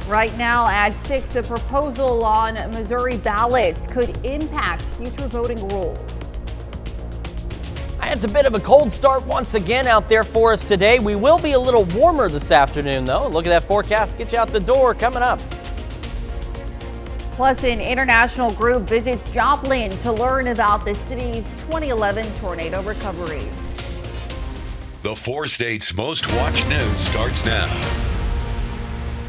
Right now at 6, a proposal on Missouri ballots could impact future voting rules. It's a bit of a cold start once again out there for us today. We will be a little warmer this afternoon, though. Look at that forecast. Get you out the door coming up. Plus, an international group visits Joplin to learn about the city's 2011 tornado recovery. The 4 states' most watched news starts now.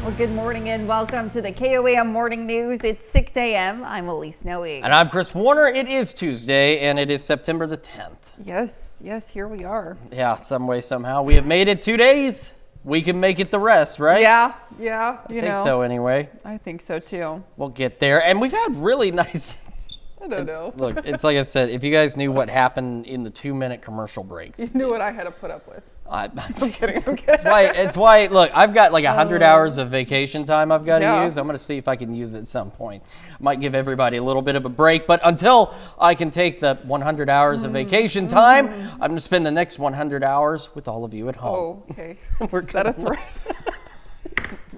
Well, good morning and welcome to the KOAM Morning News. It's 6 a.m. I'm Elise Noe. And I'm Chris Warner. It is Tuesday and it is September the 10th. Yes, here we are. Yeah, some way, somehow. We have made it 2 days. We can make it the rest, right? Yeah. I think so anyway. I think so too. We'll get there. And we've had really nice... I don't know. Look, it's like I said, if you guys knew what happened in the 2-minute commercial breaks. You knew what I had to put up with. I'm kidding. It's why, look, I've got like 100 hours of vacation time I've got to use. I'm going to see if I can use it at some point. Might give everybody a little bit of a break, but until I can take the 100 hours of vacation time, I'm going to spend the next 100 hours with all of you at home. Oh, okay. We're Is that a threat?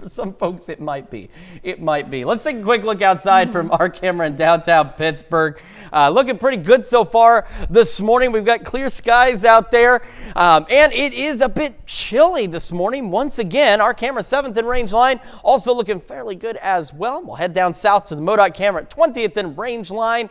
For some folks, it might be. Let's take a quick look outside from our camera in downtown Pittsburgh. Looking pretty good so far this morning. We've got clear skies out there, and it is a bit chilly this morning. Once again, our camera 7th in range line also looking fairly good as well. We'll head down south to the MoDOT camera at 20th in range line.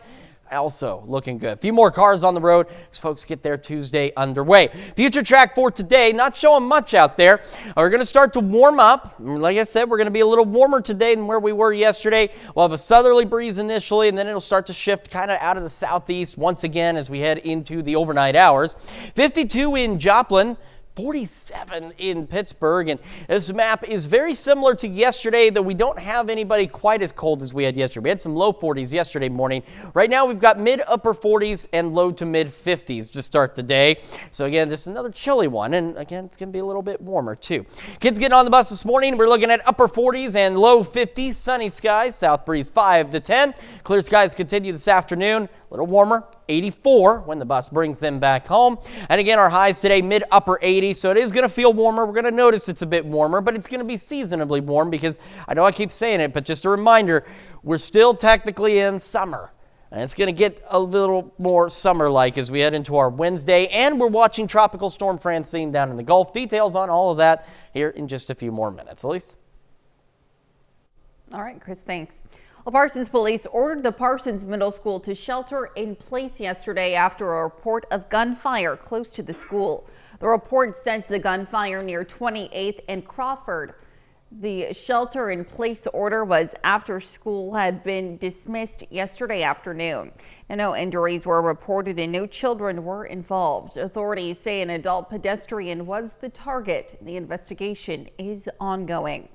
Also looking good. A few more cars on the road as folks get their Tuesday underway. Future track for today, not showing much out there. We're going to start to warm up. Like I said, we're going to be a little warmer today than where we were yesterday. We'll have a southerly breeze initially, and then it'll start to shift kind of out of the southeast once again as we head into the overnight hours. 52 in Joplin. 47 in Pittsburgh, and this map is very similar to yesterday, though we don't have anybody quite as cold as we had yesterday. We had some low 40s yesterday morning. Right now we've got mid-upper 40s and low to mid-50s to start the day. So again, just another chilly one, and again, it's going to be a little bit warmer too. Kids getting on the bus this morning, we're looking at upper 40s and low 50s, sunny skies, south breeze 5 to 10. Clear skies continue this afternoon, a little warmer, 84 when the bus brings them back home. And again, our highs today, mid-upper 80s, so it is going to feel warmer. We're going to notice it's a bit warmer, but it's going to be seasonably warm because I know I keep saying it, but just a reminder, we're still technically in summer. And it's going to get a little more summer-like as we head into our Wednesday, and we're watching Tropical Storm Francine down in the Gulf. Details on all of that here in just a few more minutes. Elise? All right, Chris, thanks. Well, Parsons police ordered the Parsons Middle School to shelter in place yesterday after a report of gunfire close to the school. The report says the gunfire near 28th and Crawford. The shelter in place order was after school had been dismissed yesterday afternoon. And no injuries were reported and no children were involved. Authorities say an adult pedestrian was the target. The investigation is ongoing.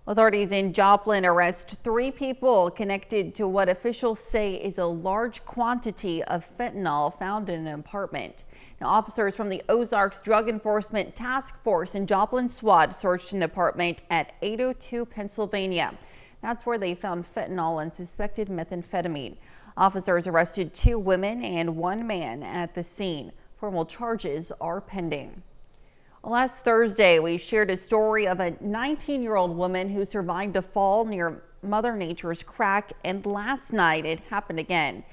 Authorities in Joplin arrest 3 people connected to what officials say is a large quantity of fentanyl found in an apartment. Now, officers from the Ozarks Drug Enforcement Task Force and Joplin SWAT searched an apartment at 802 Pennsylvania. That's where they found fentanyl and suspected methamphetamine. Officers arrested 2 women and 1 man at the scene. Formal charges are pending. Last Thursday, we shared a story of a 19-year-old woman who survived a fall near Mother Nature's crack, and last night it happened again.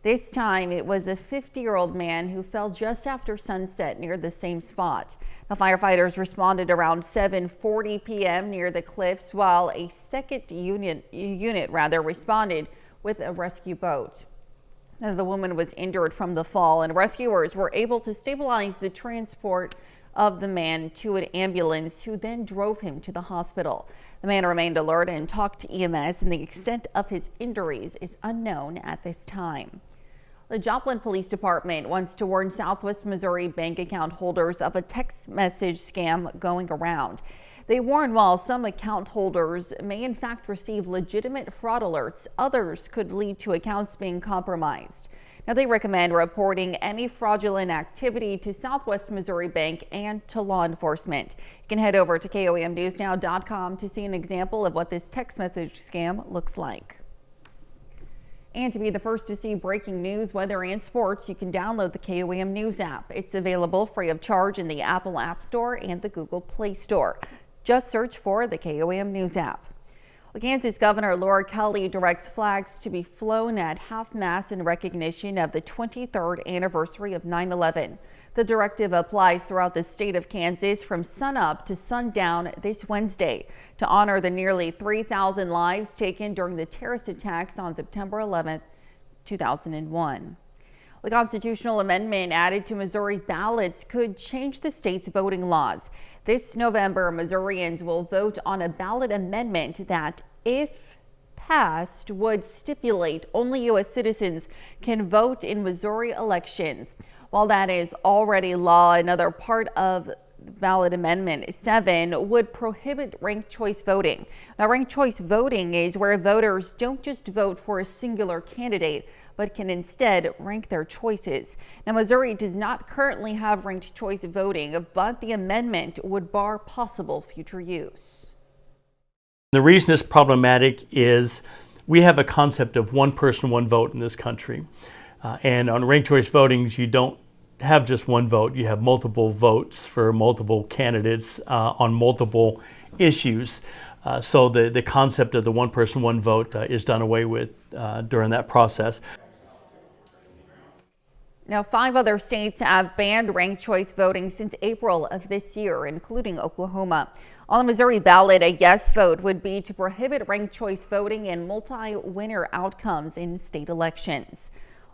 This time it was a 50-year-old man who fell just after sunset near the same spot. The firefighters responded around 7:40 p.m. near the cliffs, while a second unit responded with a rescue boat. Now, the woman was injured from the fall, and rescuers were able to stabilize the transport of the man to an ambulance, who then drove him to the hospital. The man remained alert and talked to EMS, and the extent of his injuries is unknown at this time. The Joplin Police Department wants to warn Southwest Missouri bank account holders of a text message scam going around. They warn while some account holders may in fact receive legitimate fraud alerts, others could lead to accounts being compromised. Now, they recommend reporting any fraudulent activity to Southwest Missouri Bank and to law enforcement. You can head over to KOAMNewsNow.com to see an example of what this text message scam looks like. And to be the first to see breaking news, weather, and sports, you can download the KOAM News app. It's available free of charge in the Apple App Store and the Google Play Store. Just search for the KOAM News app. Kansas Governor Laura Kelly directs flags to be flown at half-mast in recognition of the 23rd anniversary of 9/11. The directive applies throughout the state of Kansas from sunup to sundown this Wednesday to honor the nearly 3,000 lives taken during the terrorist attacks on September 11, 2001. The constitutional amendment added to Missouri ballots could change the state's voting laws. This November, Missourians will vote on a ballot amendment that, if passed, would stipulate only U.S. citizens can vote in Missouri elections. While that is already law, another part of ballot amendment 7 would prohibit ranked choice voting. Now, ranked choice voting is where voters don't just vote for a singular candidate, but can instead rank their choices. Now, Missouri does not currently have ranked choice voting, but the amendment would bar possible future use. The reason it's problematic is we have a concept of one person, one vote in this country. And on ranked choice voting, you don't have just one vote. You have multiple votes for multiple candidates on multiple issues. So the concept of the one person, one vote is done away with during that process. Now, 5 other states have banned ranked choice voting since April of this year, including Oklahoma. On the Missouri ballot, a yes vote would be to prohibit ranked choice voting and multi-winner outcomes in state elections.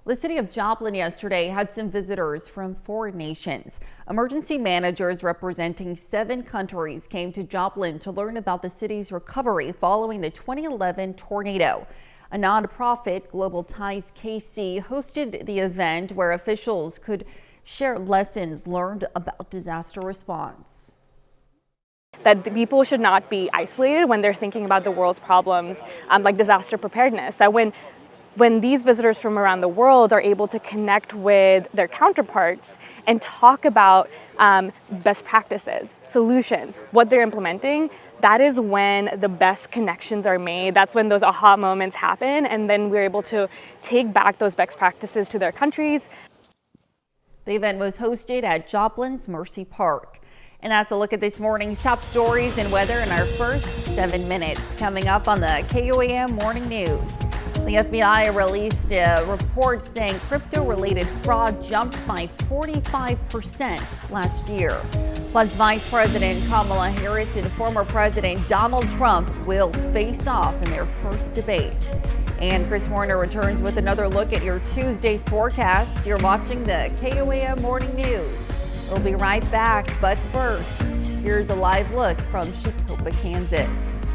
The city of Joplin yesterday had some visitors from 4 nations. Emergency managers representing 7 countries came to Joplin to learn about the city's recovery following the 2011 tornado. A nonprofit, Global Ties KC, hosted the event where officials could share lessons learned about disaster response. That the people should not be isolated when they're thinking about the world's problems, like disaster preparedness. That when these visitors from around the world are able to connect with their counterparts and talk about best practices, solutions, what they're implementing, that is when the best connections are made. That's when those aha moments happen, and then we're able to take back those best practices to their countries. The event was hosted at Joplin's Mercy Park. And that's a look at this morning's top stories and weather in our first 7 minutes. Coming up on the KOAM Morning News. The FBI released a report saying crypto-related fraud jumped by 45% last year. Plus, Vice President Kamala Harris and former President Donald Trump will face off in their first debate. And Chris Warner returns with another look at your Tuesday forecast. You're watching the KOAM Morning News. We'll be right back, but first, here's a live look from Chautauqua, Kansas.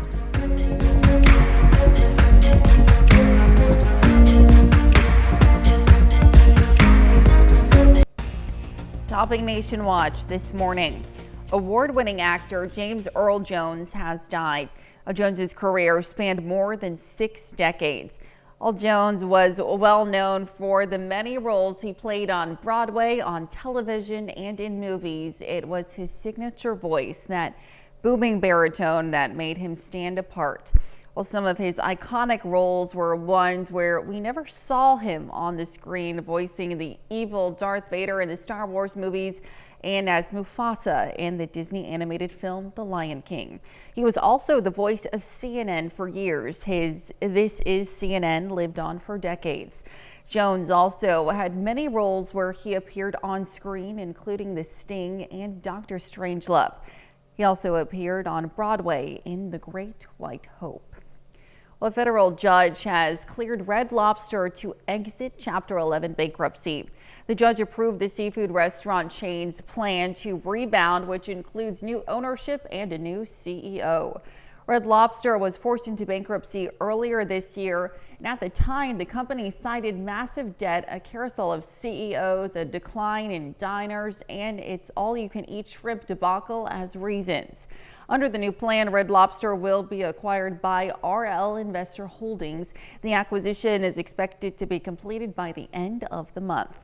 Topping Nation Watch this morning. Award-winning actor James Earl Jones has died. Jones's career spanned more than 6 decades. Earl Jones was well known for the many roles he played on Broadway, on television, and in movies. It was his signature voice, that booming baritone, that made him stand apart. While some of his iconic roles were ones where we never saw him on the screen, voicing the evil Darth Vader in the Star Wars movies and as Mufasa in the Disney animated film The Lion King. He was also the voice of CNN for years. His This Is CNN lived on for decades. Jones also had many roles where he appeared on screen, including The Sting and Dr. Strangelove. He also appeared on Broadway in The Great White Hope. Well, a federal judge has cleared Red Lobster to exit Chapter 11 bankruptcy. The judge approved the seafood restaurant chain's plan to rebound, which includes new ownership and a new CEO. Red Lobster was forced into bankruptcy earlier this year, and at the time, the company cited massive debt, a carousel of CEOs, a decline in diners, and its all-you-can-eat shrimp debacle as reasons. Under the new plan, Red Lobster will be acquired by RL Investor Holdings. The acquisition is expected to be completed by the end of the month.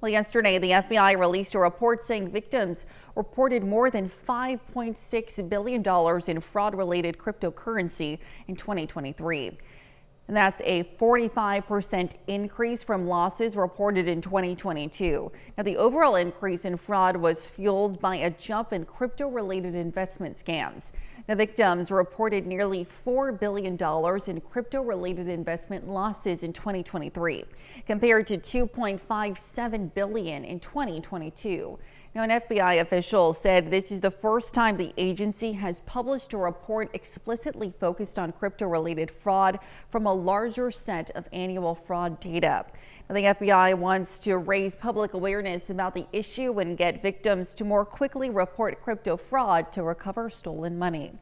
Well, yesterday, the FBI released a report saying victims reported more than $5.6 billion in fraud-related cryptocurrency in 2023. And that's a 45% increase from losses reported in 2022. Now, the overall increase in fraud was fueled by a jump in crypto-related investment scams. The victims reported nearly $4 billion in crypto-related investment losses in 2023, compared to $2.57 billion in 2022. Now, an FBI official said this is the first time the agency has published a report explicitly focused on crypto-related fraud from a larger set of annual fraud data. Now, the FBI wants to raise public awareness about the issue and get victims to more quickly report crypto fraud to recover stolen money.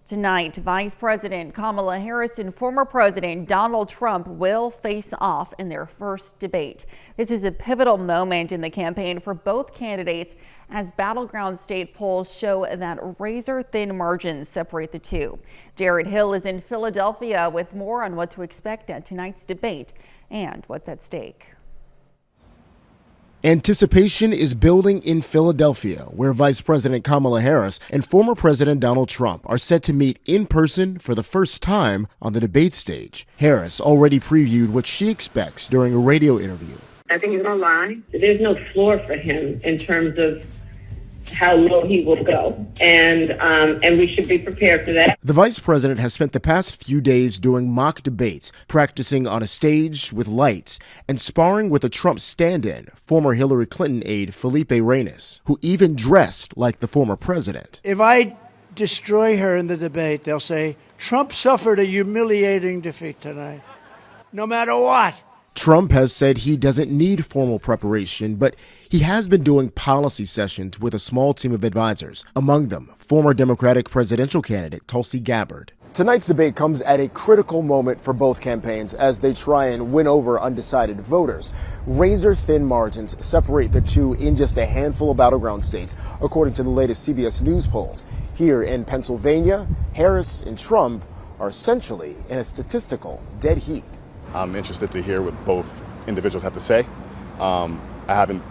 Tonight, Vice President Kamala Harris and former President Donald Trump will face off in their first debate. This is a pivotal moment in the campaign for both candidates as battleground state polls show that razor-thin margins separate the two. Jared Hill is in Philadelphia with more on what to expect at tonight's debate and what's at stake. Anticipation is building in Philadelphia, where Vice President Kamala Harris and former President Donald Trump are set to meet in person for the first time on the debate stage. Harris already previewed what she expects during a radio interview. I think he's going to lie. There's no floor for him in terms of how low he will go, and we should be prepared for that. The vice president has spent the past few days doing mock debates, practicing on a stage with lights, and sparring with a Trump stand-in, former Hillary Clinton aide Felipe Reyes, who even dressed like the former president. If I destroy her in the debate, they'll say, Trump suffered a humiliating defeat tonight, no matter what. Trump has said he doesn't need formal preparation, but he has been doing policy sessions with a small team of advisors, among them former Democratic presidential candidate Tulsi Gabbard. Tonight's debate comes at a critical moment for both campaigns as they try and win over undecided voters. Razor-thin margins separate the two in just a handful of battleground states, according to the latest CBS News polls. Here in Pennsylvania, Harris and Trump are essentially in a statistical dead heat. I'm interested to hear what both individuals have to say. I haven't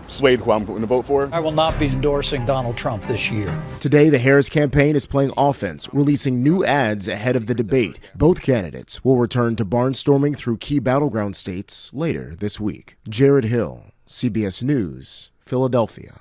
swayed who I'm going to vote for. I will not be endorsing Donald Trump this year. Today, the Harris campaign is playing offense, releasing new ads ahead of the debate. Both candidates will return to barnstorming through key battleground states later this week. Jared Hill, CBS News, Philadelphia.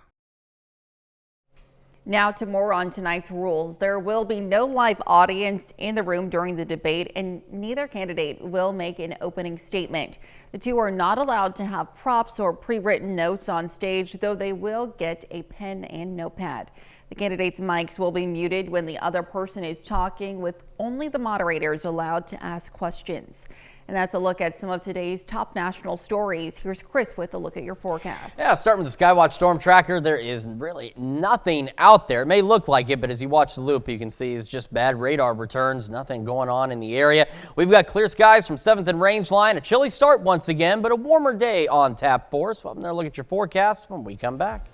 Now to more on tonight's rules. There will be no live audience in the room during the debate, and neither candidate will make an opening statement. The two are not allowed to have props or pre-written notes on stage, though they will get a pen and notepad. The candidates' mics will be muted when the other person is talking, with only the moderators allowed to ask questions. And that's a look at some of today's top national stories. Here's Chris with a look at your forecast. Yeah, starting with the Skywatch Storm Tracker, there is really nothing out there. It may look like it, but as you watch the loop, you can see it's just bad radar returns, nothing going on in the area. We've got clear skies from 7th and Range Line, a chilly start once again, but a warmer day on tap for us. Well, I'm going to look at your forecast when we come back.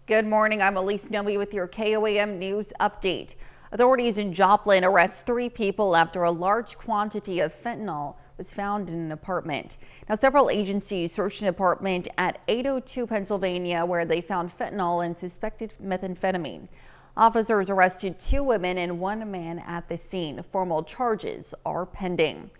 Good morning. I'm Elise Nomi with your KOAM News Update. Authorities in Joplin arrest 3 people after a large quantity of fentanyl was found in an apartment. Now, several agencies searched an apartment at 802 Pennsylvania where they found fentanyl and suspected methamphetamine. Officers arrested 2 women and 1 man at the scene. Formal charges are pending.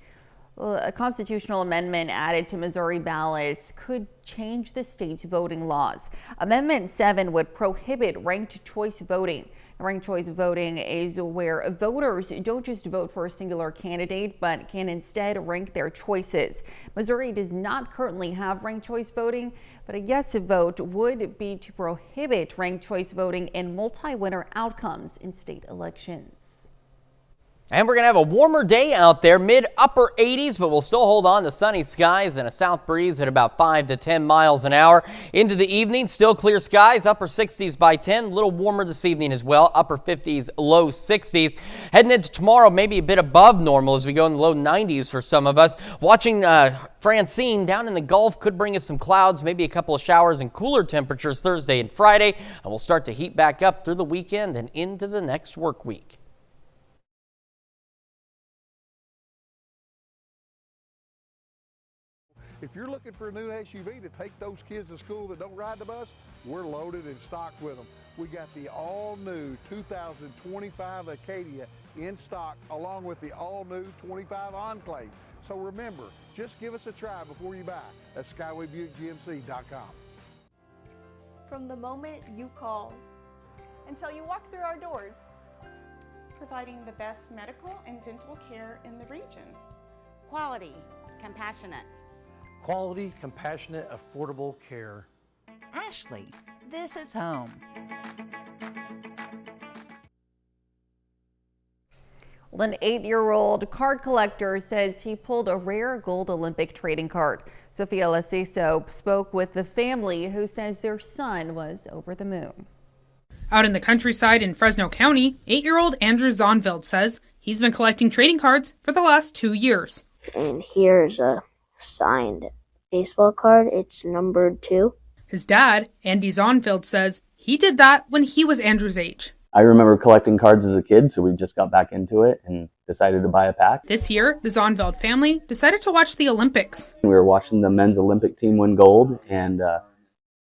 A constitutional amendment added to Missouri ballots could change the state's voting laws. Amendment 7 would prohibit ranked choice voting. Ranked choice voting is where voters don't just vote for a singular candidate, but can instead rank their choices. Missouri does not currently have ranked choice voting, but a yes vote would be to prohibit ranked choice voting in multi-winner outcomes in state elections. And we're going to have a warmer day out there, mid-upper 80s, but we'll still hold on to sunny skies and a south breeze at about 5 to 10 miles an hour. Into the evening, still clear skies, upper 60s by 10. A little warmer this evening as well, upper 50s, low 60s. Heading into tomorrow, maybe a bit above normal as we go in the low 90s for some of us. Watching Francine down in the Gulf could bring us some clouds, maybe a couple of showers and cooler temperatures Thursday and Friday. And we'll start to heat back up through the weekend and into the next work week. If you're looking for a new SUV to take those kids to school that don't ride the bus, we're loaded and stocked with them. We got the all-new 2025 Acadia in stock, along with the all-new 25 Enclave. So remember, just give us a try before you buy at SkywayBuickGMC.com. From the moment you call until you walk through our doors, providing the best medical and dental care in the region. Quality, compassionate. Quality, compassionate, affordable care. Ashley, this is home. Well, an 8-year-old card collector says he pulled a rare gold Olympic trading card. Sophia Lasiso spoke with the family, who says their son was over the moon. Out in the countryside in Fresno County, 8-year-old Andrew Zonveld says he's been collecting trading cards for the last 2 years. And here's a signed baseball card. It's numbered 2. His dad, Andy Zonveld, says he did that when he was Andrew's age. I remember collecting cards as a kid, so we just got back into it and decided to buy a pack. This year, the Zonveld family decided to watch the Olympics. We were watching the men's Olympic team win gold, and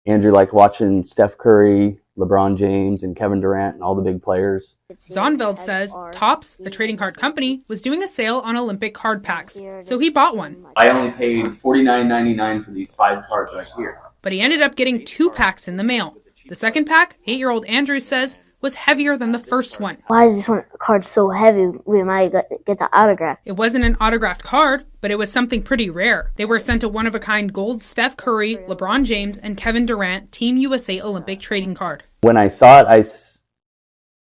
Andrew liked watching Steph Curry, LeBron James, and Kevin Durant, and all the big players. Zonveld says Topps, a trading card company, was doing a sale on Olympic card packs, so he bought one. I only paid $49.99 for these 5 cards right here. But he ended up getting 2 packs in the mail. The second pack, 8-year-old Andrew says, was heavier than the first one. Why is this card so heavy? We might get the autograph. It wasn't an autographed card, but it was something pretty rare. They were sent a one-of-a-kind gold Steph Curry, LeBron James, and Kevin Durant Team USA Olympic trading card. When I saw it,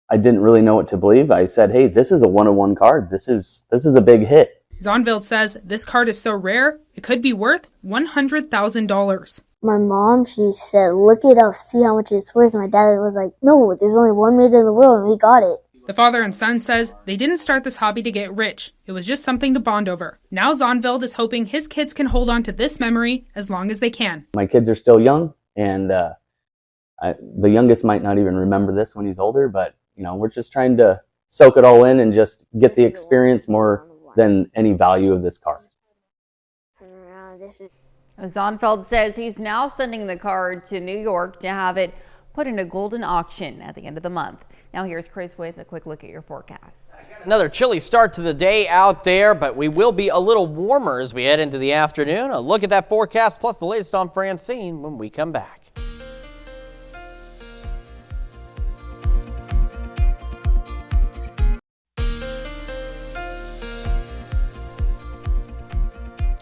I didn't really know what to believe. I said, hey, this is a one-of-one card. This is a big hit. Zonveld says this card is so rare, it could be worth $100,000. My mom, she said, look it up, see how much it's worth. My dad was like, no, there's only one made in the world, and we got it. The father and son says they didn't start this hobby to get rich. It was just something to bond over. Now Zonveld is hoping his kids can hold on to this memory as long as they can. My kids are still young, and the youngest might not even remember this when he's older, but we're just trying to soak it all in and just get the experience more than any value of this card. Zonveld says he's now sending the card to New York to have it put in a golden auction at the end of the month. Now here's Chris with a quick look at your forecast. Another chilly start to the day out there, but we will be a little warmer as we head into the afternoon. A look at that forecast plus the latest on Francine when we come back.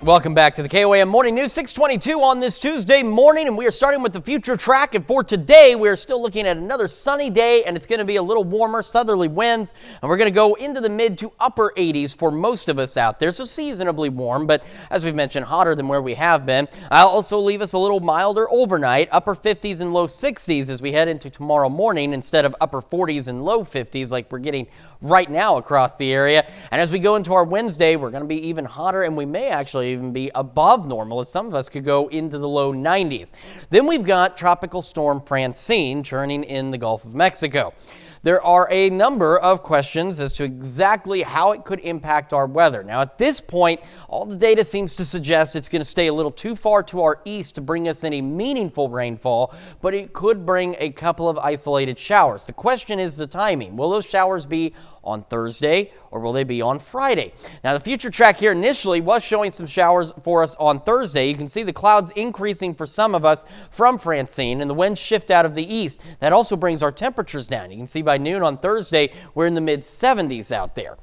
Welcome back to the KOAM Morning News, 6:22 on this Tuesday morning, and we are starting with the future track. And for today, we are still looking at another sunny day, and it's going to be a little warmer, southerly winds, and we're going to go into the mid to upper 80s for most of us out there. So seasonably warm, but as we've mentioned, hotter than where we have been. I'll also leave us a little milder overnight, upper 50s and low 60s as we head into tomorrow morning instead of upper 40s and low 50s like we're getting right now across the area. And as we go into our Wednesday, we're going to be even hotter, and we may actually even be above normal, as some of us could go into the low 90s. Then we've got Tropical Storm Francine churning in the Gulf of Mexico. There are a number of questions as to exactly how it could impact our weather. Now, at this point, all the data seems to suggest it's going to stay a little too far to our east to bring us any meaningful rainfall, but it could bring a couple of isolated showers. The question is the timing. Will those showers be on Thursday or will they be on Friday? Now, the future track here initially was showing some showers for us on Thursday. You can see the clouds increasing for some of us from Francine and the winds shift out of the east. That also brings our temperatures down. You can see by noon on Thursday, we're in the mid 70s out there.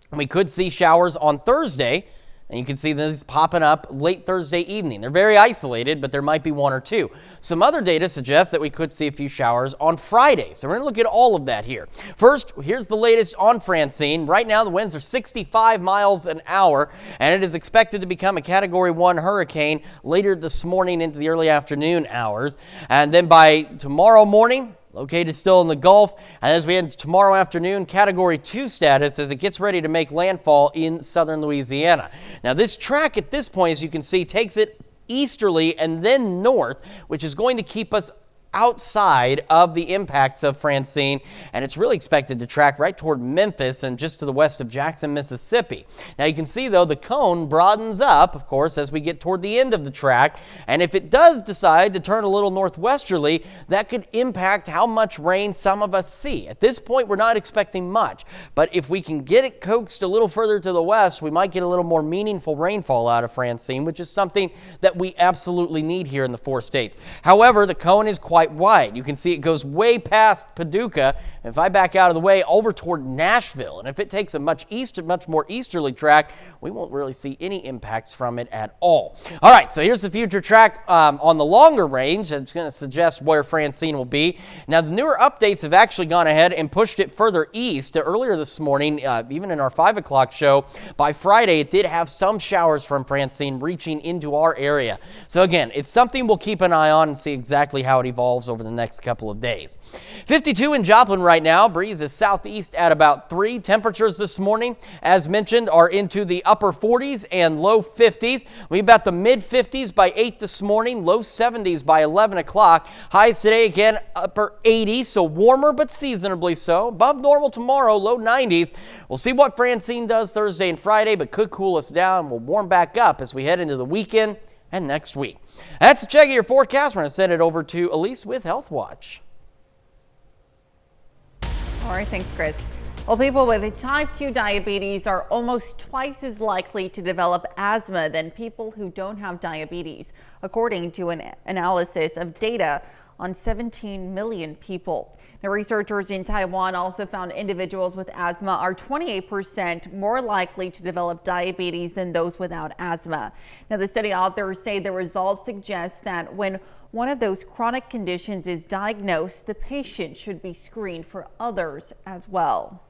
And we could see showers on Thursday. And you can see these popping up late Thursday evening. They're very isolated, but there might be one or two. Some other data suggests that we could see a few showers on Friday. So we're going to look at all of that here. First, here's the latest on Francine. Right now, the winds are 65 miles an hour, and it is expected to become a Category 1 hurricane later this morning into the early afternoon hours. And then by tomorrow morning, located still in the Gulf, and as we head tomorrow afternoon, Category 2 status as it gets ready to make landfall in southern Louisiana. Now, this track at this point, as you can see, takes it easterly and then north, which is going to keep us outside of the impacts of Francine, and it's really expected to track right toward Memphis and just to the west of Jackson, Mississippi. Now you can see, though, the cone broadens up, of course, as we get toward the end of the track, and if it does decide to turn a little northwesterly, that could impact how much rain some of us see. At this point, we're not expecting much, but if we can get it coaxed a little further to the west, we might get a little more meaningful rainfall out of Francine, which is something that we absolutely need here in the 4 states. However, the cone is quite wide. You can see it goes way past Paducah. If I back out of the way over toward Nashville, and if it takes a much more easterly track, we won't really see any impacts from it at all. All right, so here's the future track on the longer range. It's going to suggest where Francine will be. Now, the newer updates have actually gone ahead and pushed it further east. Earlier this morning, even in our 5 o'clock show, by Friday, it did have some showers from Francine reaching into our area. So again, it's something we'll keep an eye on and see exactly how it evolves over the next couple of days. 52 in Joplin right now. Breeze is southeast at about 3. Temperatures this morning, as mentioned, are into the upper 40s and low 50s. We about the mid 50s by 8 this morning, low 70s by 11 o'clock. Highs today again upper 80s, so warmer but seasonably so. Above normal tomorrow, low 90s. We'll see what Francine does Thursday and Friday, but could cool us down. We'll warm back up as we head into the weekend and next week. That's a check of your forecast. We're going to send it over to Elise with Health Watch. All right, thanks, Chris. Well, people with type 2 diabetes are almost twice as likely to develop asthma than people who don't have diabetes, according to an analysis of data on 17 million people. Now, researchers in Taiwan also found individuals with asthma are 28% more likely to develop diabetes than those without asthma. Now, the study authors say the results suggest that when one of those chronic conditions is diagnosed, the patient should be screened for others as well.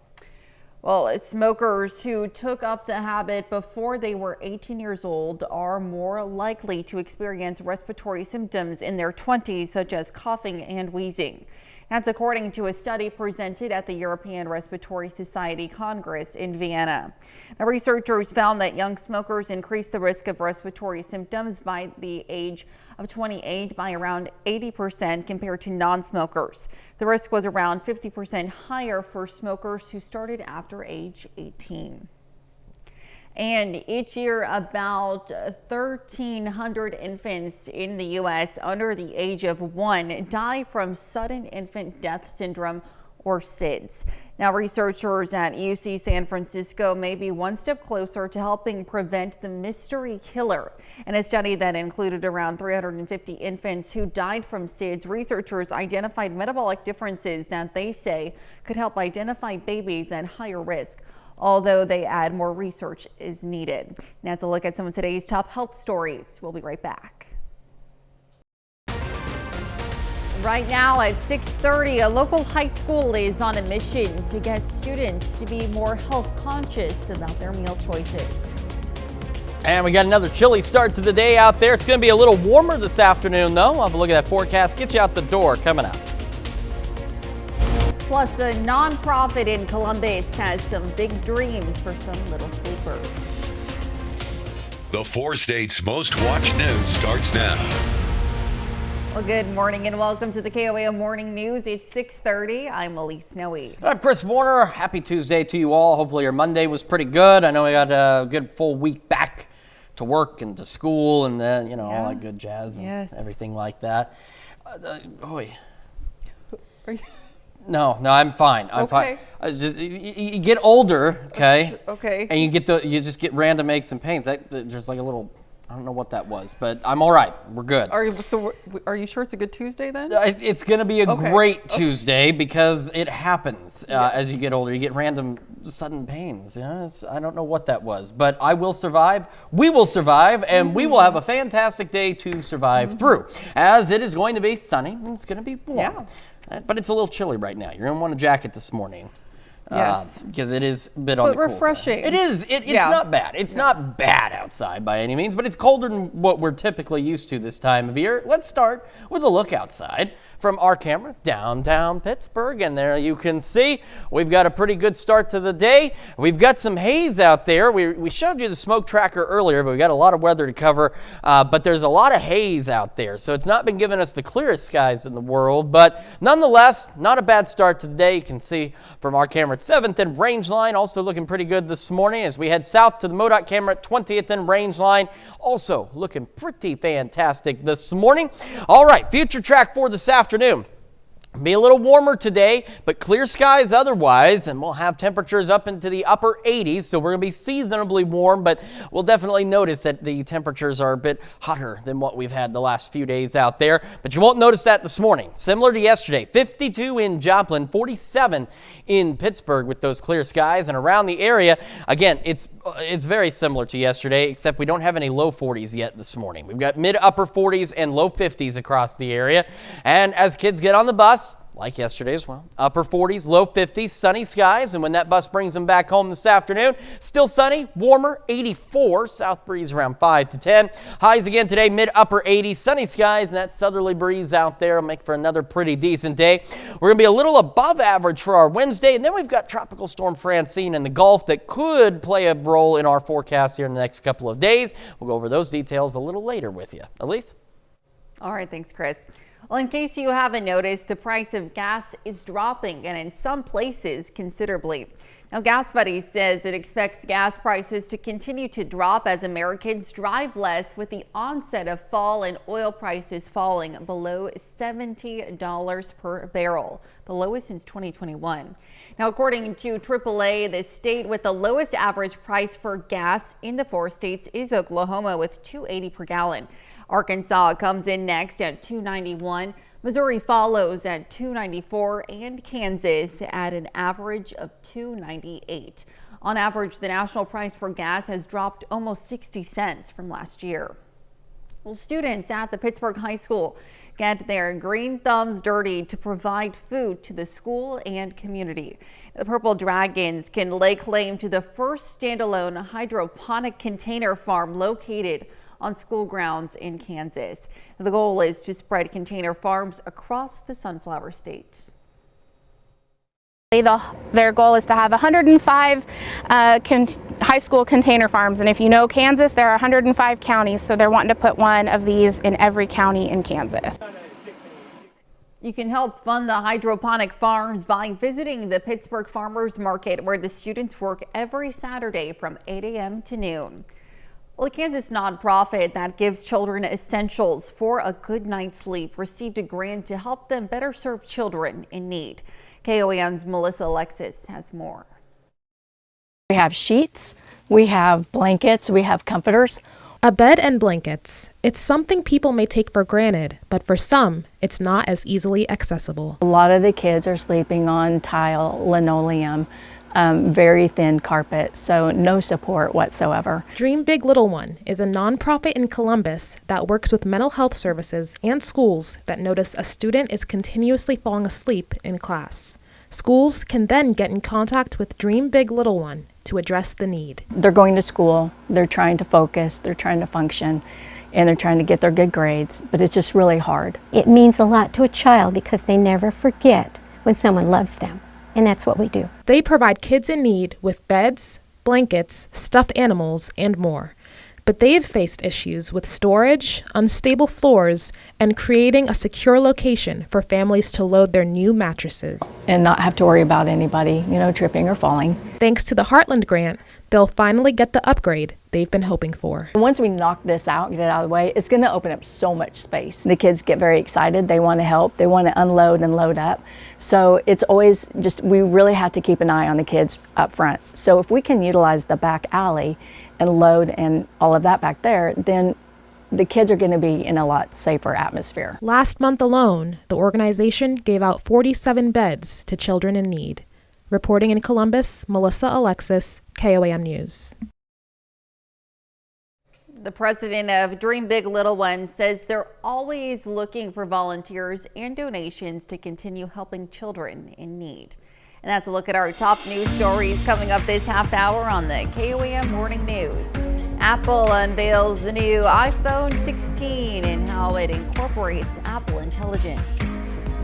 Well, smokers who took up the habit before they were 18 years old are more likely to experience respiratory symptoms in their 20s, such as coughing and wheezing. That's according to a study presented at the European Respiratory Society Congress in Vienna. Now, researchers found that young smokers increase the risk of respiratory symptoms by the age of 28 by around 80% compared to non-smokers. The risk was around 50% higher for smokers who started after age 18. And each year, about 1,300 infants in the U.S. under the age of 1 die from sudden infant death syndrome, or SIDS. Now, researchers at UC San Francisco may be one step closer to helping prevent the mystery killer. In a study that included around 350 infants who died from SIDS, researchers identified metabolic differences that they say could help identify babies at higher risk, although they add more research is needed. Now, that's a look at some of today's top health stories. We'll be right back. Right now at 6:30, a local high school is on a mission to get students to be more health conscious about their meal choices. And we got another chilly start to the day out there. It's going to be a little warmer this afternoon, though. We'll have a look at that forecast. Get you out the door coming up. Plus, a nonprofit in Columbus has some big dreams for some little sleepers. The 4 states' most watched news starts now. Well, good morning and welcome to the KOAM Morning News. It's 6:30. I'm Elise Snowy. I'm Chris Warner. Happy Tuesday to you all. Hopefully your Monday was pretty good. I know we got a good full week back to work and to school and then, you know, all that good jazz and everything like that. Boy. Are you? No, I'm fine. I'm fine. You get older, okay? Okay. And you just get random aches and pains. There's like a little, I don't know what that was, but I'm all right. We're good. Are you sure it's a good Tuesday then? It's going to be a great Tuesday because it happens as you get older. You get random sudden pains. Yeah, I don't know what that was, but I will survive. We will survive, and we will have a fantastic day to survive through, as it is going to be sunny and it's going to be warm. Yeah. But it's a little chilly right now. You're going to want a jacket this morning. Yes. Because it is a bit on the cool side. refreshing. It is. It's not bad. It's not bad outside by any means, but it's colder than what we're typically used to this time of year. Let's start with a look outside from our camera downtown Pittsburgh, and there you can see we've got a pretty good start to the day. We've got some haze out there. We showed you the smoke tracker earlier, but we got a lot of weather to cover, but there's a lot of haze out there, so it's not been giving us the clearest skies in the world, but nonetheless, not a bad start to the day. You can see from our camera at 7th and Rangeline, also looking pretty good this morning as we head south to the MoDOT camera at 20th and Rangeline, also looking pretty fantastic this morning. All right, future track for this afternoon. Be a little warmer today, but clear skies otherwise, and we'll have temperatures up into the upper 80s, so we're going to be seasonably warm, but we'll definitely notice that the temperatures are a bit hotter than what we've had the last few days out there, but you won't notice that this morning. Similar to yesterday, 52 in Joplin, 47 in Pittsburgh with those clear skies, and around the area, again, it's very similar to yesterday, except we don't have any low 40s yet this morning. We've got mid-upper 40s and low 50s across the area, and as kids get on the bus, like yesterday as well, upper 40s, low 50s, sunny skies, and when that bus brings them back home this afternoon, still sunny, warmer, 84, south breeze around 5 to 10. Highs again today, mid-upper 80s, sunny skies, and that southerly breeze out there will make for another pretty decent day. We're going to be a little above average for our Wednesday, and then we've got Tropical Storm Francine in the Gulf that could play a role in our forecast here in the next couple of days. We'll go over those details a little later with you. Elise? All right, thanks, Chris. Well, in case you haven't noticed, the price of gas is dropping, and in some places considerably. Now, Gas Buddy says it expects gas prices to continue to drop as Americans drive less with the onset of fall and oil prices falling below $70 per barrel, the lowest since 2021. Now, according to AAA, the state with the lowest average price for gas in the 4 states is Oklahoma with $2.80 per gallon. Arkansas comes in next at $2.91. Missouri follows at $2.94 and Kansas at an average of $2.98. On average, the national price for gas has dropped almost 60 cents from last year. Well, students at the Pittsburgh High School get their green thumbs dirty to provide food to the school and community. The Purple Dragons can lay claim to the first standalone hydroponic container farm located on school grounds in Kansas. The goal is to spread container farms across the Sunflower State. Their goal is to have 105 high school container farms, and if you know Kansas, there are 105 counties, so they're wanting to put one of these in every county in Kansas. You can help fund the hydroponic farms by visiting the Pittsburgh Farmers Market, where the students work every Saturday from 8 a.m. to noon. Well, a Kansas nonprofit that gives children essentials for a good night's sleep received a grant to help them better serve children in need. KOAM's Melissa Alexis has more. We have sheets, we have blankets, we have comforters. A bed and blankets. It's something people may take for granted, but for some, it's not as easily accessible. A lot of the kids are sleeping on tile, linoleum, very thin carpet, so no support whatsoever. Dream Big Little One is a nonprofit in Columbus that works with mental health services and schools that notice a student is continuously falling asleep in class. Schools can then get in contact with Dream Big Little One to address the need. They're going to school, they're trying to focus, they're trying to function, and they're trying to get their good grades, but it's just really hard. It means a lot to a child because they never forget when someone loves them. And that's what we do. They provide kids in need with beds, blankets, stuffed animals, and more. But they have faced issues with storage, unstable floors, and creating a secure location for families to load their new mattresses. And not have to worry about anybody, tripping or falling. Thanks to the Heartland grant, they'll finally get the upgrade they've been hoping for. Once we knock this out, get it out of the way, it's going to open up so much space. The kids get very excited. They want to help. They want to unload and load up. So it's always we really have to keep an eye on the kids up front. So if we can utilize the back alley and load and all of that back there, then the kids are going to be in a lot safer atmosphere. Last month alone, the organization gave out 47 beds to children in need. Reporting in Columbus, Melissa Alexis, KOAM News. The president of Dream Big Little One says they're always looking for volunteers and donations to continue helping children in need. And that's a look at our top news stories coming up this half hour on the KOAM Morning News. Apple unveils the new iPhone 16 and how it incorporates Apple Intelligence.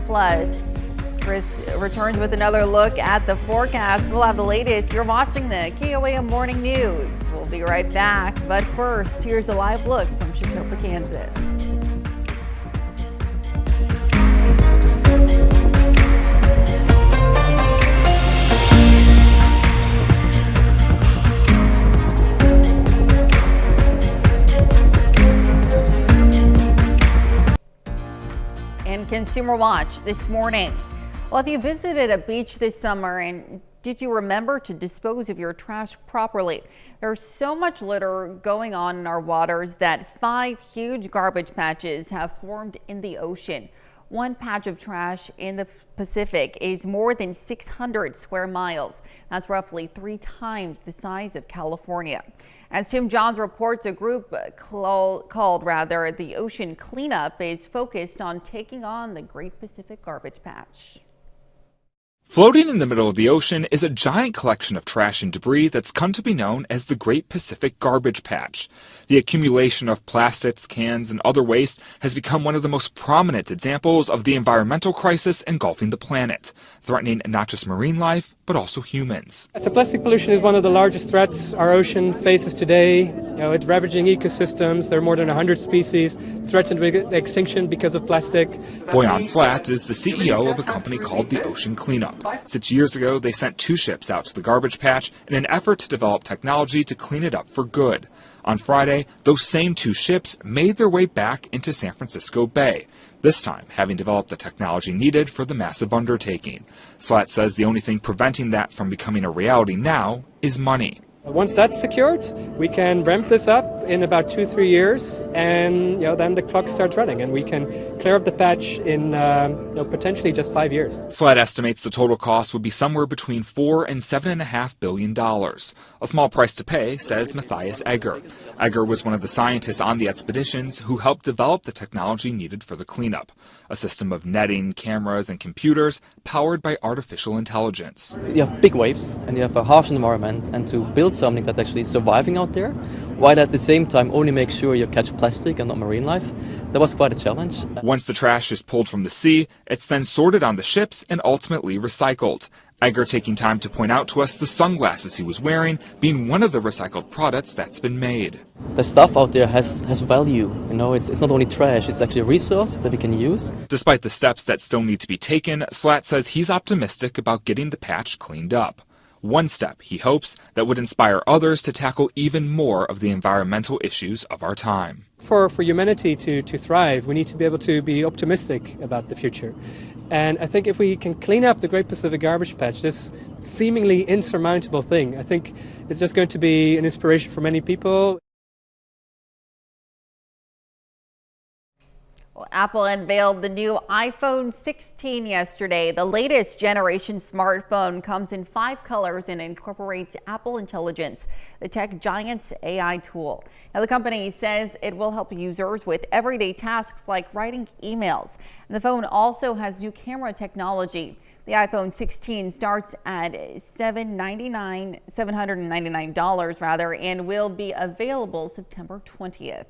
Plus, Chris returns with another look at the forecast. We'll have the latest. You're watching the KOAM Morning News. We'll be right back. But first, here's a live look from Sept, Kansas. And Consumer Watch this morning. Well, if you visited a beach this summer and did you remember to dispose of your trash properly? There's so much litter going on in our waters that 5 huge garbage patches have formed in the ocean. One patch of trash in the Pacific is more than 600 square miles. That's roughly 3 times the size of California. As Tim Johns reports, a group called the Ocean Cleanup is focused on taking on the Great Pacific Garbage Patch. Floating in the middle of the ocean is a giant collection of trash and debris that's come to be known as the Great Pacific Garbage Patch. The accumulation of plastics, cans, and other waste has become one of the most prominent examples of the environmental crisis engulfing the planet, threatening not just marine life, but also humans. So plastic pollution is one of the largest threats our ocean faces today. It's ravaging ecosystems. There are more than 100 species threatened with extinction because of plastic. Boyan Slat is the CEO of a company called the Ocean Cleanup. 6 years ago, they sent 2 ships out to the garbage patch in an effort to develop technology to clean it up for good. On Friday, those same 2 ships made their way back into San Francisco Bay, this time having developed the technology needed for the massive undertaking. Slat says the only thing preventing that from becoming a reality now is money. Once that's secured, we can ramp this up in about 2-3 years, and then the clock starts running, and we can clear up the patch in potentially just 5 years. Slat estimates the total cost would be somewhere between $4 and $7.5 billion. A small price to pay, says Matthias Egger. Egger was one of the scientists on the expeditions who helped develop the technology needed for the cleanup, a system of netting, cameras, and computers powered by artificial intelligence. You have big waves, and you have a harsh environment, and to build something that's actually surviving out there, while at the same time only make sure you catch plastic and not marine life, that was quite a challenge. Once the trash is pulled from the sea, it's then sorted on the ships and ultimately recycled. Egger taking time to point out to us the sunglasses he was wearing being one of the recycled products that's been made. The stuff out there has value. It's not only trash, it's actually a resource that we can use. Despite the steps that still need to be taken, Slat says he's optimistic about getting the patch cleaned up. One step, he hopes, that would inspire others to tackle even more of the environmental issues of our time. For humanity to thrive, we need to be able to be optimistic about the future. And I think if we can clean up the Great Pacific Garbage Patch, this seemingly insurmountable thing, I think it's just going to be an inspiration for many people. Apple unveiled the new iPhone 16 yesterday. The latest generation smartphone comes in 5 colors and incorporates Apple Intelligence, the tech giant's AI tool. Now, the company says it will help users with everyday tasks like writing emails. And the phone also has new camera technology. The iPhone 16 starts at $799 and will be available September 20th.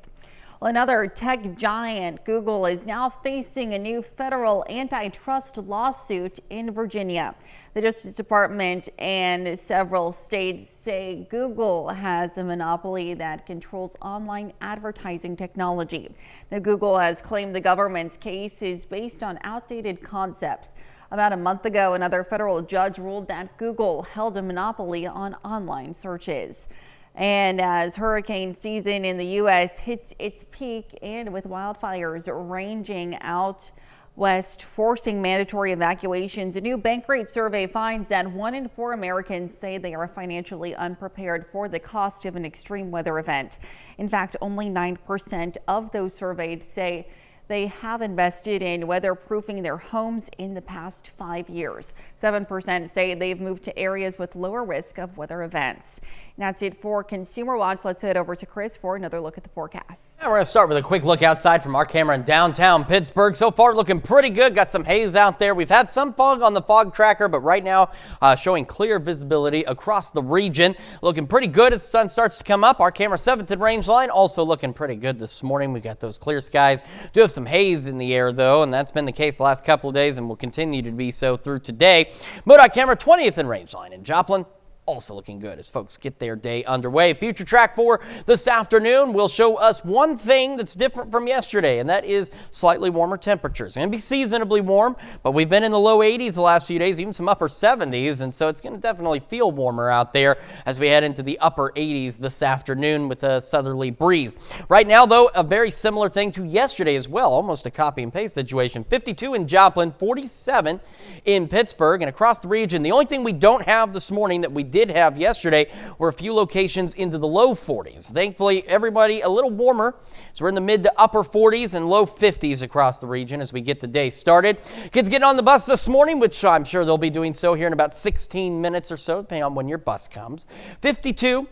Another tech giant, Google, is now facing a new federal antitrust lawsuit in Virginia. The Justice Department and several states say Google has a monopoly that controls online advertising technology. Now, Google has claimed the government's case is based on outdated concepts. About a month ago, another federal judge ruled that Google held a monopoly on online searches. And as hurricane season in the U.S. hits its peak and with wildfires ranging out west, forcing mandatory evacuations, a new Bankrate survey finds that 1 in 4 Americans say they are financially unprepared for the cost of an extreme weather event. In fact, only 9% of those surveyed say they have invested in weatherproofing their homes in the past 5 years. 7% say they've moved to areas with lower risk of weather events. And that's it for Consumer Watch. Let's head over to Chris for another look at the forecast. Now we're going to start with a quick look outside from our camera in downtown Pittsburgh. So far looking pretty good. Got some haze out there. We've had some fog on the fog tracker, but right now showing clear visibility across the region. Looking pretty good as the sun starts to come up. Our camera 7th and range line also looking pretty good this morning. We've got those clear skies. Do have some haze in the air though, and that's been the case the last couple of days and will continue to be so through today. MoDOT camera 20th and range line in Joplin. Also looking good as folks get their day underway. Future track for this afternoon will show us one thing that's different from yesterday, and that is slightly warmer temperatures. It's going to be seasonably warm, but we've been in the low 80s the last few days, even some upper 70s, and so it's going to definitely feel warmer out there as we head into the upper 80s this afternoon with a southerly breeze. Right now, though, a very similar thing to yesterday as well, almost a copy and paste situation. 52 in Joplin, 47 in Pittsburgh, and across the region. The only thing we don't have this morning that we did have yesterday were a few locations into the low 40s. Thankfully, everybody a little warmer. So we're in the mid to upper 40s and low 50s across the region as we get the day started. Kids getting on the bus this morning, which I'm sure they'll be doing so here in about 16 minutes or so, depending on when your bus comes. 52.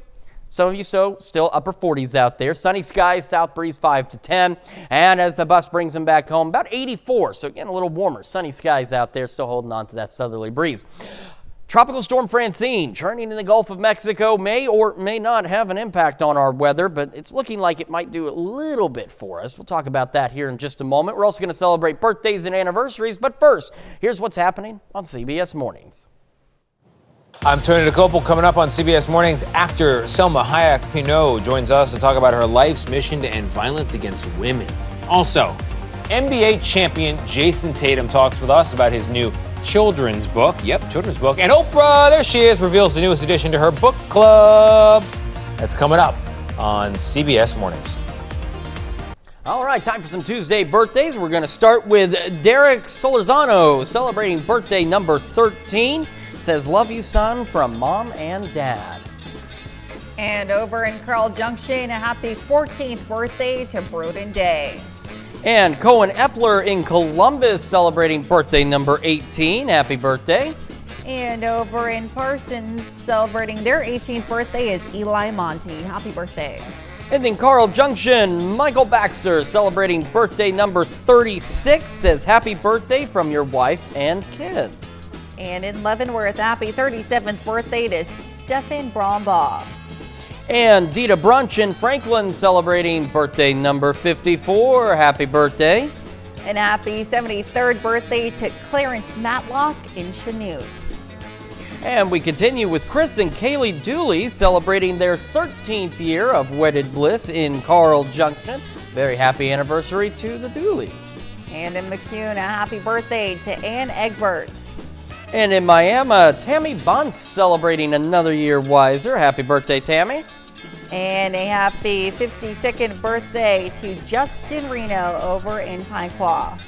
Some of you still upper 40s out there. Sunny skies, south breeze 5 to 10. And as the bus brings them back home, about 84. So again, a little warmer. Sunny skies out there, still holding on to that southerly breeze. Tropical Storm Francine churning in the Gulf of Mexico may or may not have an impact on our weather, but it's looking like it might do a little bit for us. We'll talk about that here in just a moment. We're also going to celebrate birthdays and anniversaries, but first, here's what's happening on CBS Mornings. I'm Tony DeCopel. Coming up on CBS Mornings, actor Selma Hayek-Pinault joins us to talk about her life's mission to end violence against women. Also, NBA champion Jason Tatum talks with us about his new children's book. Yep, children's book. And Oprah, there she is, reveals the newest addition to her book club. That's coming up on CBS Mornings. All right, time for some Tuesday birthdays. We're going to start with Derek Solorzano, celebrating birthday number 13. It says, "Love you, son," from mom and dad. And over in Carl Junction, a happy 14th birthday to Broden Day. And Cohen Epler in Columbus celebrating birthday number 18. Happy birthday. And over in Parsons, celebrating their 18th birthday is Eli Monty. Happy birthday. And in Carl Junction, Michael Baxter celebrating birthday number 36 says happy birthday from your wife and kids. And in Leavenworth, happy 37th birthday to Stephen Brombaugh. And Dita Brunch in Franklin celebrating birthday number 54. Happy birthday. And happy 73rd birthday to Clarence Matlock in Chanute. And we continue with Chris and Kaylee Dooley celebrating their 13th year of wedded bliss in Carl Junction. Very happy anniversary to the Dooleys. And in McCune, a happy birthday to Ann Egbert. And in Miami, Tammy Bunce celebrating another year wiser. Happy birthday, Tammy. And a happy 52nd birthday to Justin Reno over in Pinequa.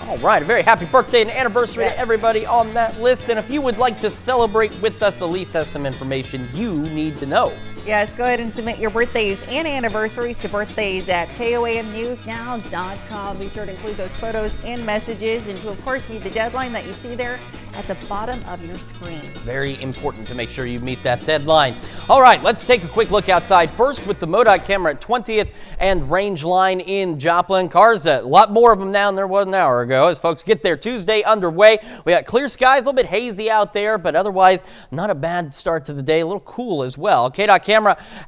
All right, a very happy birthday and anniversary to everybody on that list. And if you would like to celebrate with us, Elise has some information you need to know. Yes, go ahead and submit your birthdays and anniversaries to birthdays@KOAMnewsnow.com. Be sure to include those photos and messages, and to, of course, meet the deadline that you see there at the bottom of your screen. Very important to make sure you meet that deadline. All right, let's take a quick look outside first with the MoDOT camera at 20th and range line in Joplin. Cars, a lot more of them now than there was an hour ago as folks get their Tuesday underway. We got clear skies, a little bit hazy out there, but otherwise not a bad start to the day. A little cool as well. KDOT camera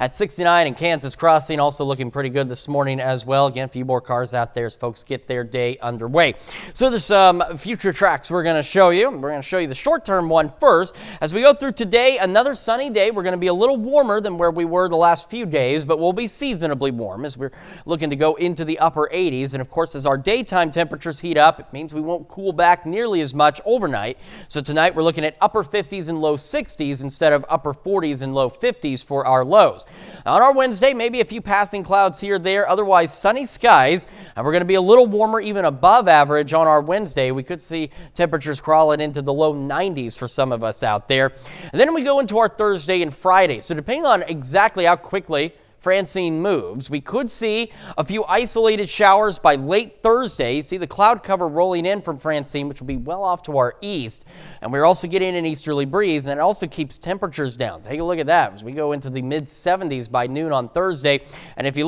at 69 and Kansas Crossing also looking pretty good this morning as well. Again, a few more cars out there as folks get their day underway. So there's some future tracks we're going to show you. We're going to show you the short-term one first. As we go through today, another sunny day. We're going to be a little warmer than where we were the last few days, but we'll be seasonably warm as we're looking to go into the upper 80s. And of course, as our daytime temperatures heat up, it means we won't cool back nearly as much overnight. So tonight we're looking at upper 50s and low 60s instead of upper 40s and low 50s for our lows. On our Wednesday, maybe a few passing clouds here or there, otherwise sunny skies, and we're going to be a little warmer, even above average on our Wednesday. We could see temperatures crawling into the low 90s for some of us out there. And then we go into our Thursday and Friday. So depending on exactly how quickly Francine moves, we could see a few isolated showers by late Thursday. You see the cloud cover rolling in from Francine, which will be well off to our east. And we're also getting an easterly breeze, and it also keeps temperatures down. Take a look at that as we go into the mid-70s by noon on Thursday. And if you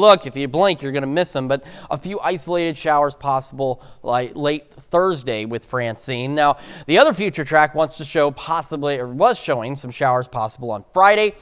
blink, you're going to miss them. But a few isolated showers possible like late Thursday with Francine. Now, the other future track wants to show was showing some showers possible on Friday.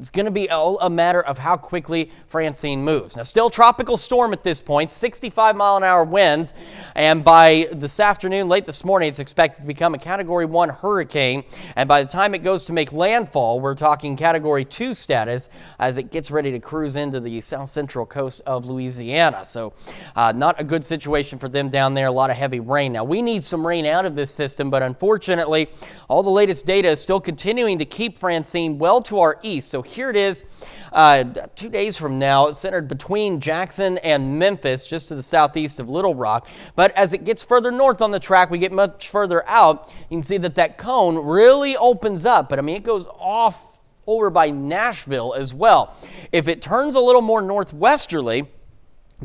It's going to be a matter of how quickly Francine moves. Now, still tropical storm at this point, 65-mile-an-hour winds, and by this afternoon, late this morning, it's expected to become a Category 1 hurricane, and by the time it goes to make landfall, we're talking Category 2 status as it gets ready to cruise into the south-central coast of Louisiana. So, not a good situation for them down there, a lot of heavy rain. Now, we need some rain out of this system, but unfortunately, all the latest data is still continuing to keep Francine well to our east. So here it is 2 days from now, centered between Jackson and Memphis, just to the southeast of Little Rock. But as it gets further north on the track, we get much further out, you can see that cone really opens up. But I mean, it goes off over by Nashville as well. If it turns a little more northwesterly,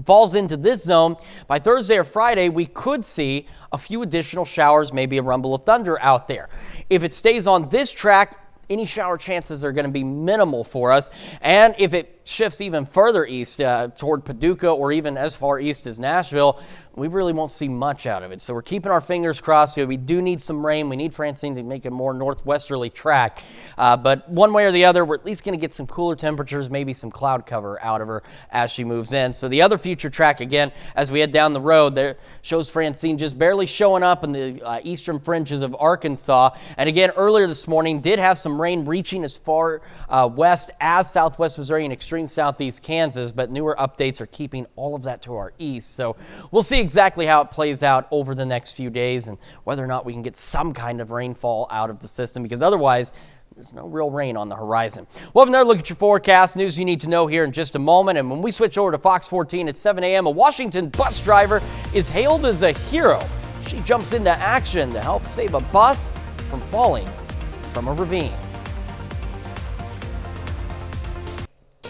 falls into this zone, by Thursday or Friday, we could see a few additional showers, maybe a rumble of thunder out there. If it stays on this track, any shower chances are going to be minimal for us. And if it shifts even further east toward Paducah or even as far east as Nashville, we really won't see much out of it. So we're keeping our fingers crossed. We do need some rain. We need Francine to make a more northwesterly track. But one way or the other, we're at least going to get some cooler temperatures, maybe some cloud cover out of her as she moves in. So the other future track, again, as we head down the road, there shows Francine just barely showing up in the eastern fringes of Arkansas. And again, earlier this morning, did have some rain reaching as far west as southwest Missouri and extreme southeast Kansas, but newer updates are keeping all of that to our east. So we'll see exactly how it plays out over the next few days and whether or not we can get some kind of rainfall out of the system, because otherwise there's no real rain on the horizon. We'll have another look at your forecast. News you need to know here in just a moment. And when we switch over to Fox 14 at 7 a.m., a Washington bus driver is hailed as a hero. She jumps into action to help save a bus from falling from a ravine.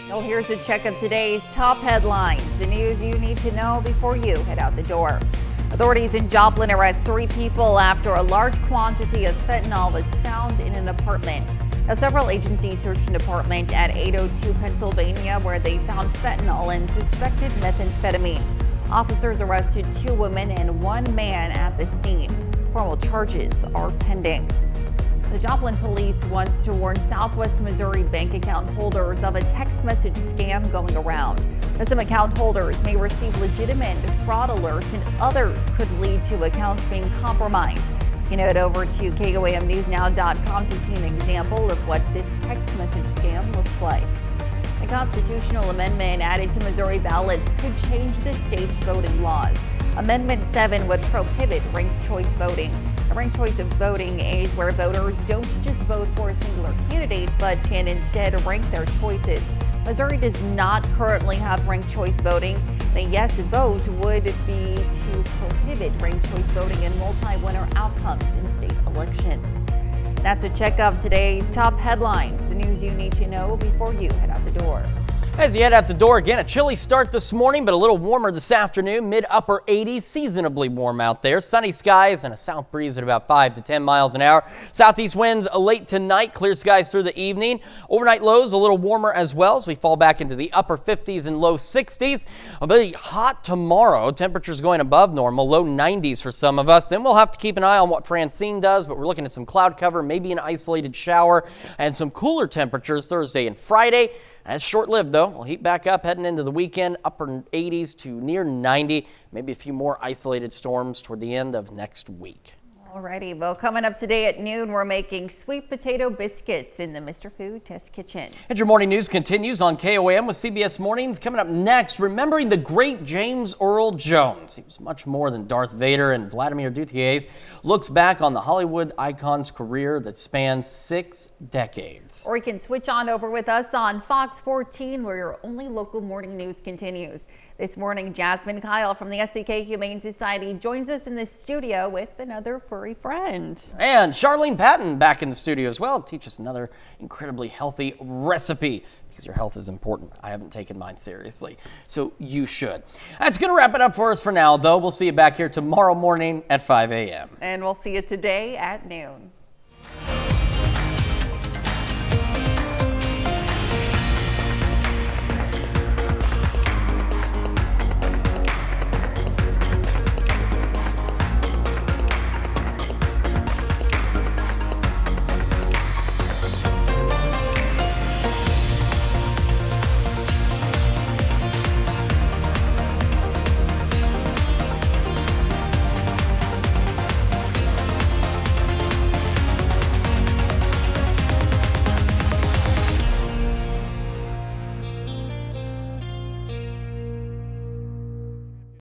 Well, here's a check of today's top headlines, the news you need to know before you head out the door. Authorities in Joplin arrest 3 people after a large quantity of fentanyl was found in an apartment. Now, several agencies searched an apartment at 802 Pennsylvania where they found fentanyl and suspected methamphetamine. Officers arrested 2 women and 1 man at the scene. Formal charges are pending. The Joplin police wants to warn Southwest Missouri bank account holders of a text message scam going around. Now, some account holders may receive legitimate fraud alerts and others could lead to accounts being compromised. You can head over to KOAMnewsnow.com to see an example of what this text message scam looks like. A constitutional amendment added to Missouri ballots could change the state's voting laws. Amendment 7 would prohibit ranked choice voting. A ranked choice of voting is where voters don't just vote for a singular candidate, but can instead rank their choices. Missouri does not currently have ranked choice voting. A yes vote would be to prohibit ranked choice voting in multi-winner outcomes in state elections. That's a check of today's top headlines, the news you need to know before you head out the door. As you head out the door, again, a chilly start this morning, but a little warmer this afternoon. Mid-upper 80s, seasonably warm out there. Sunny skies and a south breeze at about 5 to 10 miles an hour. Southeast winds late tonight, clear skies through the evening. Overnight lows a little warmer as well as we fall back into the upper 50s and low 60s. It'll be hot tomorrow. Temperatures going above normal, low 90s for some of us. Then we'll have to keep an eye on what Francine does, but we're looking at some cloud cover, maybe an isolated shower, and some cooler temperatures Thursday and Friday. That's short-lived, though. We'll heat back up heading into the weekend, upper 80s to near 90. Maybe a few more isolated storms toward the end of next week. Alrighty, well, coming up today at noon, we're making sweet potato biscuits in the Mr. Food Test Kitchen. And your morning news continues on KOAM with CBS Mornings. Coming up next, remembering the great James Earl Jones. He was much more than Darth Vader, and Vladimir Duthiers looks back on the Hollywood icon's career that spans 6 decades. Or you can switch on over with us on Fox 14, where your only local morning news continues. This morning, Jasmine Kyle from the SCK Humane Society joins us in the studio with another furry friend. And Charlene Patton back in the studio as well to teach us another incredibly healthy recipe. because your health is important. I haven't taken mine seriously, so you should. That's going to wrap it up for us for now, though. We'll see you back here tomorrow morning at 5 a.m. And we'll see you today at noon.